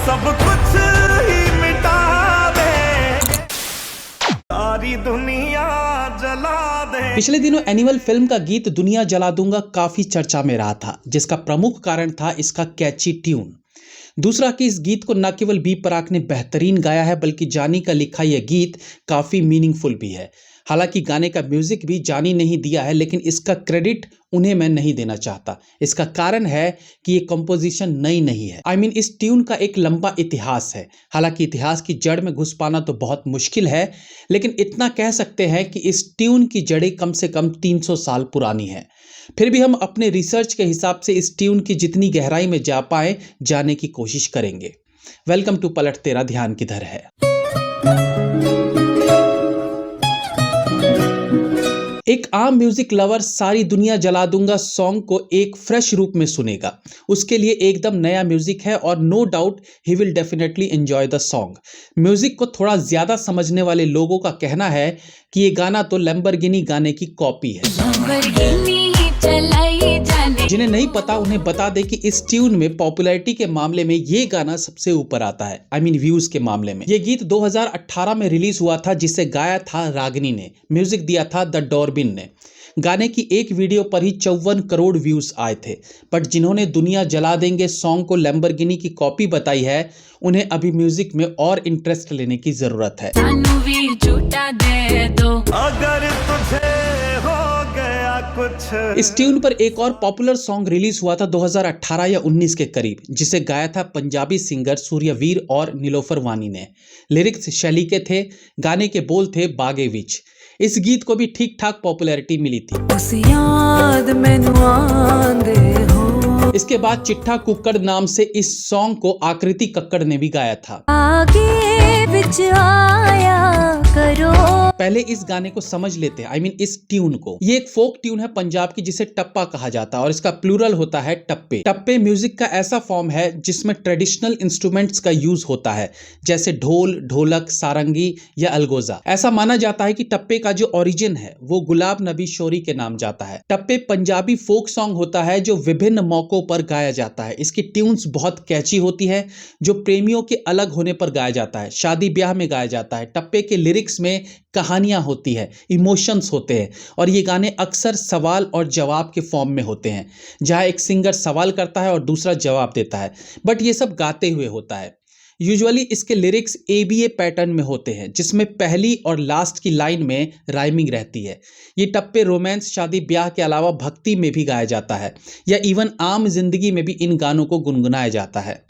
सब कुछ ही मिटा दे, सारी दुनिया जला दे। पिछले दिनों एनिमल फिल्म का गीत दुनिया जला दूंगा काफी चर्चा में रहा था, जिसका प्रमुख कारण था इसका कैची ट्यून। दूसरा कि इस गीत को न केवल बी प्राक ने बेहतरीन गाया है, बल्कि जानी का लिखा यह गीत काफी मीनिंगफुल भी है। हालांकि गाने का म्यूजिक भी जानी नहीं दिया है, लेकिन इसका क्रेडिट उन्हें मैं नहीं देना चाहता। इसका कारण है कि ये कंपोजिशन नई नहीं है। I mean, इस ट्यून का एक लंबा इतिहास है। हालांकि इतिहास की जड़ में घुस पाना तो बहुत मुश्किल है, लेकिन इतना कह सकते हैं कि इस ट्यून की जड़ें कम से कम 300 साल पुरानी है। फिर भी हम अपने रिसर्च के हिसाब से इस ट्यून की जितनी गहराई में जा पाए जाने की कोशिश करेंगे। वेलकम टू पलट तेरा ध्यान किधर है। एक आम म्यूजिक लवर सारी दुनिया जला दूंगा सॉन्ग को एक फ्रेश रूप में सुनेगा। उसके लिए एकदम नया म्यूजिक है और no doubt he will definitely enjoy the song. Music को थोड़ा ज्यादा समझने वाले लोगों का कहना है कि ये गाना तो लैम्बोर्गिनी गाने की कॉपी है। जिन्हें नहीं पता उन्हें बता दे कि इस ट्यून में पॉपुलैरिटी के मामले में ये गाना सबसे ऊपर आता है। I mean व्यूज के मामले में। ये गीत 2018 में रिलीज हुआ था, जिसे गाया था रागिनी ने, म्यूजिक दिया था द डॉर्बिन ने। गाने की एक वीडियो पर ही 54 करोड़ व्यूज आए थे। बट जिन्होंने दुनिया जला देंगे सॉन्ग को लैम्बोर्गिनी की कॉपी बताई है, उन्हें अभी म्यूजिक में और इंटरेस्ट लेने की जरूरत है। अगर तुझे हो गया कुछ। इस ट्यून पर एक और पॉपुलर सॉन्ग रिलीज हुआ था 2018 या 19 के करीब, जिसे गाया था पंजाबी सिंगर सूर्यवीर और नीलोफर वानी ने। लिरिक्स शैली के थे, गाने के बोल थे बागे विच। इस गीत को भी ठीक ठाक पॉपुलैरिटी मिली थी। उस याद मैनू आंदे हो। इसके बाद चिट्ठा कुक्कड़ नाम से इस सॉन्ग को आकृति कक्कड़ ने भी गाया था। आगे विच आया करो। पहले इस गाने को समझ लेते हैं, I mean इस ट्यून को। ये एक फोक ट्यून है पंजाब की, जिसे टप्पा कहा जाता है और इसका प्लूरल होता है टप्पे। टप्पे म्यूजिक का ऐसा फॉर्म है जिसमें ट्रेडिशनल इंस्ट्रूमेंट्स का यूज होता है, जैसे ढोल, ढोलक, सारंगी या अलगोजा। ऐसा माना जाता है कि टप्पे का जो ओरिजिन है वो गुलाब नबी शोरी के नाम जाता है। टप्पे पंजाबी फोक सॉन्ग होता है जो विभिन्न मौकों पर गाया जाता है। इसकी ट्यून्स बहुत कैची होती है, जो प्रेमियों के अलग होने पर गाया जाता है, शादी ब्याह में गाया जाता है। टप्पे के लिरिक्स में कहानियां होती है, इमोशंस होते हैं, और ये गाने अक्सर सवाल और जवाब के फॉर्म में होते हैं, जहां एक सिंगर सवाल करता है और दूसरा जवाब देता है, बट ये सब गाते हुए होता है। यूजुअली इसके लिरिक्स ABA पैटर्न में होते हैं, जिसमें पहली और लास्ट की लाइन में राइमिंग रहती है। ये टप्पे रोमांस, शादी ब्याह के अलावा भक्ति में भी गाया जाता है, या इवन आम जिंदगी में भी इन गानों को गुनगुनाया जाता है।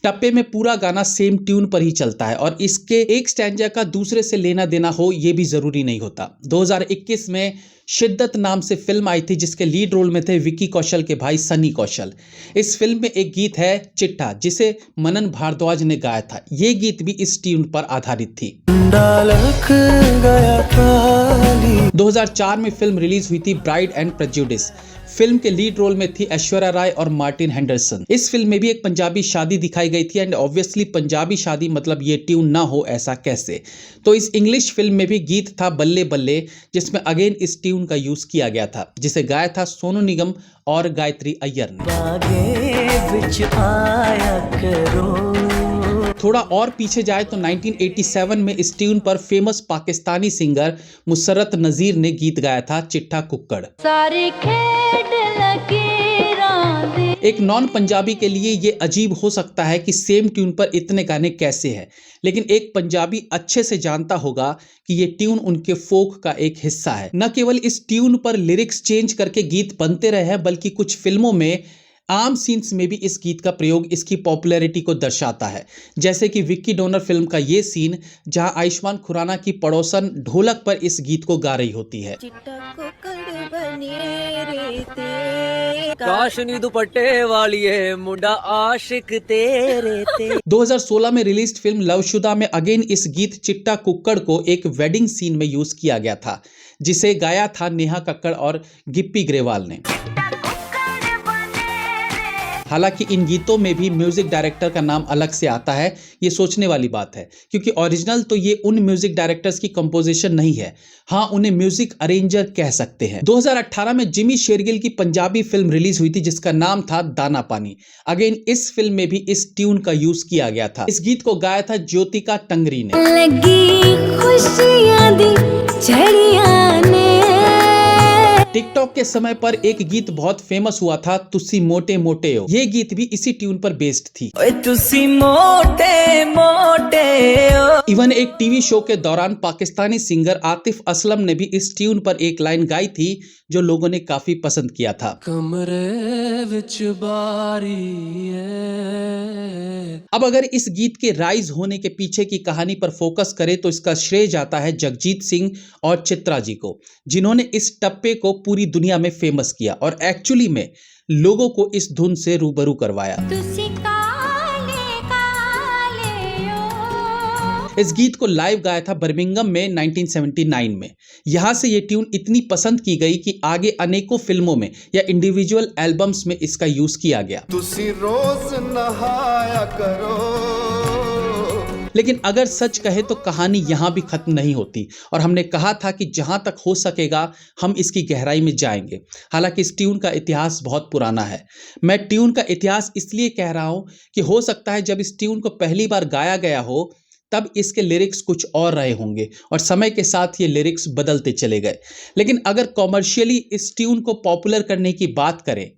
टप्पे में पूरा गाना सेम ट्यून पर ही चलता है और इसके एक स्टैंजा का दूसरे से लेना देना हो ये भी जरूरी नहीं होता। 2021 में शिद्दत नाम से फिल्म आई थी, जिसके लीड रोल में थे विक्की कौशल के भाई सनी कौशल। इस फिल्म में एक गीत है चिट्ठा, जिसे मनन भारद्वाज ने गाया था। ये गीत भी इस ट्यून पर आधारित थी। 2004 में फिल्म रिलीज हुई थी ब्राइड एंड प्रेजुडिस। फिल्म के लीड रोल में थी ऐश्वर्या राय और मार्टिन हेंडरसन। इस फिल्म में भी एक पंजाबी शादी दिखाई गई थी, एंड ऑब्वियसली पंजाबी शादी मतलब ये ट्यून ना हो ऐसा कैसे। तो इस इंग्लिश फिल्म में भी गीत था बल्ले बल्ले, जिसमें अगेन इस ट्यून का यूज किया गया था, जिसे गाया था सोनू निगम और गायत्री अय्यर ने। थोड़ा और पीछे जाए तो 1987 में इस ट्यून पर फेमस पाकिस्तानी सिंगर मुसर्रत नजीर ने गीत गाया था चिट्ठा कुक्कड़। सारी खेड लगी रांदे। एक नॉन पंजाबी के लिए ये अजीब हो सकता है कि सेम ट्यून पर इतने गाने कैसे हैं, लेकिन एक पंजाबी अच्छे से जानता होगा कि ये ट्यून उनके फोक का एक हिस्सा है। न केवल इस ट्यून पर लिरिक्स चेंज करके गीत बनते रहे हैं, बल्कि कुछ फिल्मों में आम सीन्स में भी इस गीत का प्रयोग इसकी पॉपुलैरिटी को दर्शाता है, जैसे कि विक्की डोनर फिल्म का ये सीन, जहां आयुष्मान खुराना की पड़ोसन ढोलक पर इस गीत को गा रही होती है। काशनी दुपट्टे वालिए मुंडा आशिक तेरे ते। 2016 में रिलीज फिल्म लवशुदा में अगेन इस गीत चिट्टा कुक्कड़ को एक वेडिंग सीन में यूज किया गया था, जिसे गाया था नेहा कक्कड़ और गिप्पी ग्रेवाल ने। हालांकि इन गीतों में भी म्यूजिक डायरेक्टर का नाम अलग से आता है, ये सोचने वाली बात है, क्योंकि ओरिजिनल तो ये उन म्यूजिक डायरेक्टर्स की कंपोजिशन नहीं है, हाँ उन्हें म्यूजिक अरेंजर कह सकते हैं। 2018 में जिमी शेरगिल की पंजाबी फिल्म रिलीज हुई थी जिसका नाम था दाना पानी। अगेन इस फिल्म में भी इस ट्यून का यूज किया गया था। इस गीत को गाया था ज्योतिका टंगरी ने। लगी खुशियां दी झड़ियां ने। टिकटॉक के समय पर एक गीत बहुत फेमस हुआ था, तुसी मोटे मोटे हो। ये गीत भी इसी ट्यून पर बेस्ड थी। ओए तुसी मोटे मोटे हो। इवन एक टीवी शो के दौरान पाकिस्तानी सिंगर आतिफ असलम ने भी इस ट्यून पर एक लाइन गाई थी जो लोगों ने काफी पसंद किया था। कमरे विच बारी है। अब अगर इस गीत के राइज होने के पीछे की कहानी पर फोकस करें तो इसका श्रेय जाता है जगजीत सिंह और चित्रा जी को, जिन्होंने इस टप्पे को पूरी दुनिया में फेमस किया और एक्चुअली में लोगों को इस धुन से रूबरू करवाया। तुसी काले काले ओ। इस गीत को लाइव गाया था बर्मिंघम में 1979 में। यहां से ये ट्यून इतनी पसंद की गई कि आगे अनेकों फिल्मों में या इंडिविजुअल एल्बम्स में इसका यूज किया गया। तुसी रोज नहाया करो। लेकिन अगर सच कहे तो कहानी यहाँ भी खत्म नहीं होती और हमने कहा था कि जहाँ तक हो सकेगा हम इसकी गहराई में जाएंगे। हालांकि इस ट्यून का इतिहास बहुत पुराना है। मैं ट्यून का इतिहास इसलिए कह रहा हूँ कि हो सकता है जब इस ट्यून को पहली बार गाया गया हो तब इसके लिरिक्स कुछ और रहे होंगे और समय के साथ ये लिरिक्स बदलते चले गए। लेकिन अगर कॉमर्शियली इस ट्यून को पॉपुलर करने की बात करें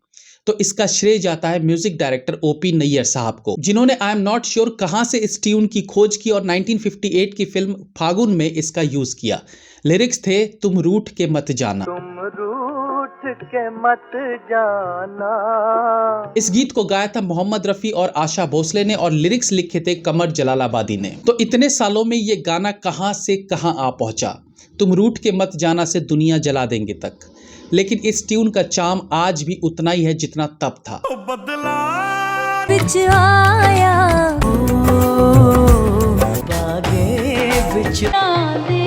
तो इसका श्रेय जाता है म्यूजिक डायरेक्टर ओपी नैयर साहब को, जिन्होंने आई एम नॉट श्योर कहां से इस ट्यून की खोज की और 1958 की फिल्म फागुन में इसका यूज किया। लिरिक्स थे तुम रूठ के मत जाना। तुम रूठ के मत जाना। इस गीत को गाया था मोहम्मद रफी और आशा भोसले ने और लिरिक्स लिखे थे कमर जलालाबादी ने। तो इतने सालों में ये गाना कहां से कहां आ पहुंचा, तुम रूठ के मत जाना से दुनिया जला देंगे तक। लेकिन इस ट्यून का चार्म आज भी उतना ही है जितना तब था। बदला बिच आया बागे विच दे।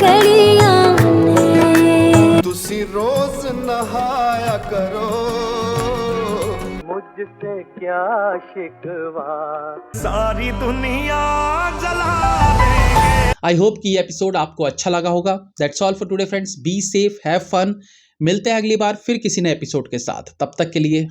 कड़ियां ने। तुसी रोज नहाया करो। मुझसे क्या शिकवा, सारी दुनिया जला देंगे। आई होप कि ये एपिसोड आपको अच्छा लगा होगा। That's all for today friends, be safe, have fun. मिलते हैं अगली बार फिर किसी नए एपिसोड के साथ। तब तक के लिए